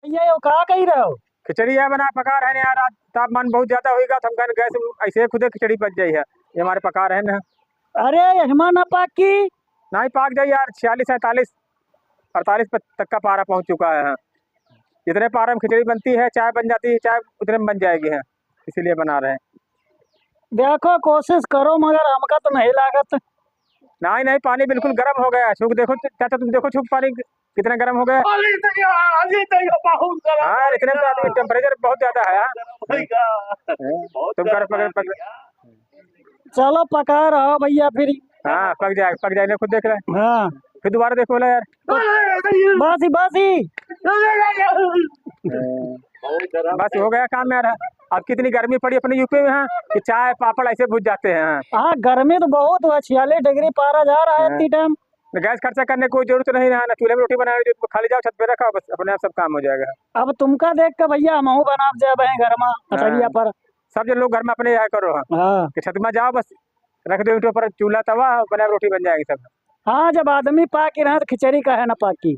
भैया ये कहा कही रहे हो? खिचड़ी है बना पका रहे हैं यार। आज तापमान बहुत ज्यादा होगा तो हम कहने गैस ऐसे खुदे खिचड़ी पक जाई है। ये हमारे पका रहे हैं। अरे यजमान ना पाकी। नहीं पाक जाए यार, 46 47 48 तक का पारा पहुंच चुका है। जितने पारा में खिचड़ी बनती है, चाय बन जाती है, चाय उतने में बन जाएगी है, इसीलिए बना रहे हैं। देखो कोशिश करो मगर हमका तो नहीं लागत। नहीं नहीं, पानी बिल्कुल गर्म हो गया। छुक देखो चाचा, तुम देखो छुक पानी कितना गर्म हो गया। हाँ इतने में टेम्परेचर बहुत ज्यादा है। तुम कर पक। चलो पका रहो भैया फिर। हाँ पक जाएगा खुद देख रहे। हाँ फिर दोबारा देखो बोला यार। बासी बासी। बस हो गया काम यार। अब कितनी गर्मी पड़ी अपने यूपी में है कि चाय पापड़ ऐसे बुझ जाते हैं। हाँ गर्मी तो बहुत हुआ, 46 डिग्री पारा जा रहा है इतनी टाइम। गैस खर्चा करने की कोई जरूरत नहीं है ना, चूल्हे में रोटी बनाने की खाली जाओ छत पे रखा बस अपने आप सब काम हो जाएगा। अब तुमका देख के भैया हम बना जाए घर में अटरिया पर। सब जो लोग घर में अपने यह करो हाँ कि छत में जाओ बस रख दो ईंटों पर चूल्हा तवा बना रोटी बन जाएगी सब। हाँ, जब आदमी पाकी रहे तो खिचड़ी का है ना पाकी।